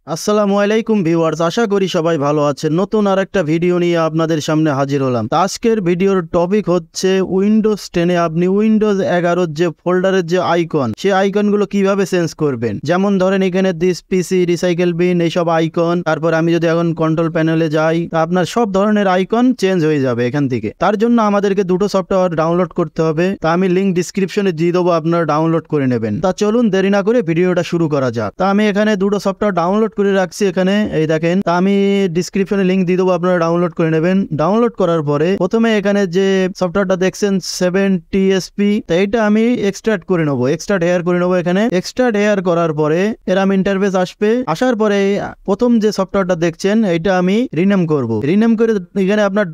আসসালামু আলাইকুম ভিউয়ার্স, আশা করি সবাই ভালো আছেন। নতুন আরেকটা ভিডিও নিয়ে আপনাদের সামনে হাজির হলাম। আজকের ভিডিওর টপিক হচ্ছে উইন্ডোজ 10 এ আপনি উইন্ডোজ 11 যে ফোল্ডারের যে আইকন, সেই আইকনগুলো কিভাবে চেঞ্জ করবেন। যেমন ধরেন এখানে দিস পিসি, রিসাইকেল বিন, এইসব আইকন। তারপর আমি যদি এখন কন্ট্রোল প্যানেলে যাই, আপনার সব ধরনের আইকন চেঞ্জ হয়ে যাবে এখান থেকে। তার জন্য আমাদেরকে দুটো সফটওয়্যার ডাউনলোড করতে হবে। তা আমি লিঙ্ক ডিসক্রিপশনে দিয়ে দেবো, আপনারা ডাউনলোড করে নেবেন। তা চলুন দেরি না করে ভিডিওটা শুরু করা যাক। তা আমি এখানে দুটো সফটওয়্যার ডাউনলোড করে রাখছি এখানে, এই দেখেন। তা আমি ডিসক্রিপশনে লিংক দিয়ে দেবো, আপনারা ডাউনলোড করে নেবেন। ডাউনলোড করার পরে প্রথমে এখানে যে সফটওয়্যারটা দেখছেন 7TSP, তো এইটা আমি এক্সট্রাক্ট করে নেবো, এক্সট্রাক্ট হেয়ার করে নেবো। এখানে এক্সট্রাক্ট হেয়ার করার পরে এরকম ইন্টারফেস আসবে। আসার পরে প্রথম যে সফটওয়্যারটা দেখছেন এইটা আমি রিনেম করব। রিনেম করে এখানে আপনার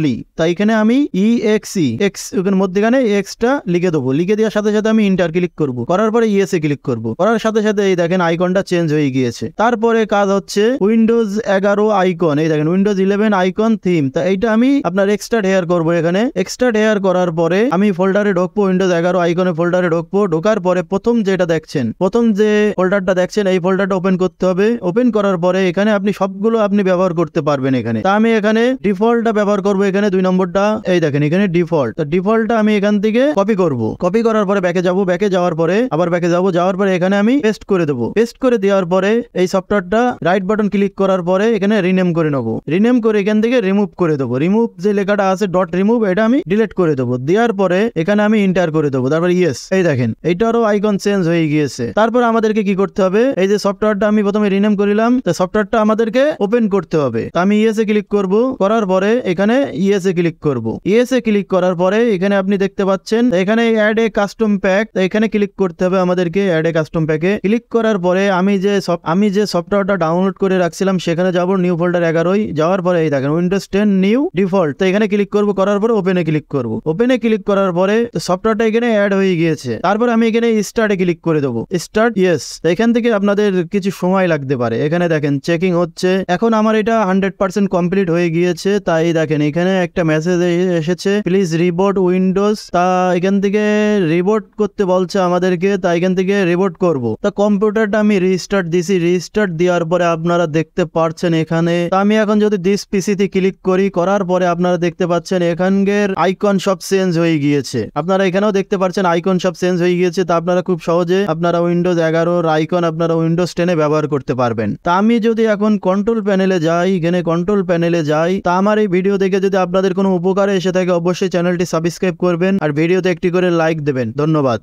.EE, তাই এখানে আমি EXE এখানে মধ্যখানে এক্সটা লিখে দেবো। লিখে দেওয়ার সাথে সাথে আমি ইন্টার ক্লিক করব। করার পরে ইএস এ ক্লিক করব। করার সাথে সাথে এই দেখেন আইকনটা চেঞ্জ হয়ে গিয়েছে। তারপরে কাজ হচ্ছে উইন্ডোজ 11 আইকন, এই দেখেন উইন্ডোজ 11 আইকন থিম। তা এইটা আমি আপনার এক্সট্রাক্ট হেয়ার করব। এখানে এক্সট্রাক্ট হেয়ার করার পরে আমি ফোল্ডারে ঢুকবো, উইন্ডোজ 11 আইকনে ফোল্ডারে ঢুকবো। ঢোকার পরে প্রথম যেটা দেখছেন, প্রথম যে ফোল্ডারটা দেখছেন, এই ফোল্ডারটা ওপেন করতে হবে। ওপেন করার পরে এখানে আপনি সবগুলো আপনি ব্যবহার করতে পারবেন এখানে। তা আমি এখানে ডিফল্টটা ব্যবহার করব। এখানে 2 নম্বরটা, এই দেখেন এখানে ডিফল্ট। তো ডিফল্টটা আমি এখান থেকে কপি করব। কপি করার পরে ব্যাকে যাব, ব্যাকে যাওয়ার পরে আবার ব্যাকে যাব, যাওয়ার পরে এখানে আমি পেস্ট করে দেবো। পেস্ট করে দেওয়ার পরে এই সফটওয়্যারটা রাইট বাটন ক্লিক করার পরে এখানে রিনেম করে নেবো। রিনেম করে এখান থেকে রিমুভ করে দেবো। রিমুভ যে লেখাটা আছে .remove, এটা আমি ডিলিট করে দেবো। দেওয়ার পরে এখানে আমি ইন্টার করে দেবো। তারপর ইয়েস, এই দেখেন এইটারও আইকন চেঞ্জ হয়ে গিয়েছে। তারপর আমাদেরকে কি করতে হবে, এই যে সফটওয়্যারটা আমি প্রথমে রিনেম করিলাম, তো সফটওয়্যারটা আমাদেরকে ওপেন করতে হবে। তা আমি ইয়েস এ ক্লিক করব। করার পরে এখানে ইয়েস এ ক্লিক করব। ইয়েস এ ক্লিক করার পরে এখানে আপনি দেখতে পাচ্ছেন এখানে অ্যাড এ কাস্টম প্যাক, এখানে ক্লিক করতে হবে আমাদেরকে। অ্যাড এ কাস্টম প্যাকে ক্লিক করার পরে আমি যে সফটওয়্যারটা ডাউনলোড করে রাখছিলাম সেখানে যাব, নিউ ফোল্ডার 11 যাওয়ার পরে এই দেখেন উইন্ডোজ 10 নিউ ডিফল্ট, তো এখানে ক্লিক করব। করার পরে ওপেনে ক্লিক করব। ওপেনে ক্লিক করার পরে সফটওয়্যারটা এখানে অ্যাড হয়ে গিয়েছে। তারপর আমি এখানে স্টার্টে ক্লিক করে দেবো। Start, yes. এখান থেকে আপনাদের কিছু সময় লাগতে পারে। এখানে দেখেন চেকিং হচ্ছে। এখন আমার এটা 100% কমপ্লিট হয়ে গিয়েছে। তাই দেখেন এখানে একটা মেসেজ এসেছে, প্লিজ রিবোট উইন্ডোজ। তা এখান থেকে রিবোট করতে বলছে আমাদেরকে, তা এখান থেকে রিবোট করব। তা কম্পিউটারটা আমি রিস্টার্ট দিছি। রিস্টার্ট দেওয়ার পরে আপনারা দেখতে পাচ্ছেন এখানে, আমি এখন যদি দিস পিসিতে ক্লিক করি, করার পরে আপনারা দেখতে পাচ্ছেন এখানকার আইকন সব চেঞ্জ হয়ে গিয়েছে। আপনারা এখানেও দেখতে পাচ্ছেন আইকন সব চেঞ্জ হয়ে গিয়েছে। তা আপনারা খুব সহজে আপনারা উইন্ডোজ 11 আইকন আপনারা উইন্ডোজ 10 ব্যবহার করতে পারবেন। তা আমি যদি এখন কন্ট্রোল প্যানেলে যাই, এখানে কন্ট্রোল প্যানেলে যাই, তা আমার এই ভিডিও দেখে যদি আপনাদের কোনো উপকারে এসে থাকে অবশ্যই চ্যানেলটি সাবস্ক্রাইব করবেন আর ভিডিওতে একটি করে লাইক দেবেন। ধন্যবাদ।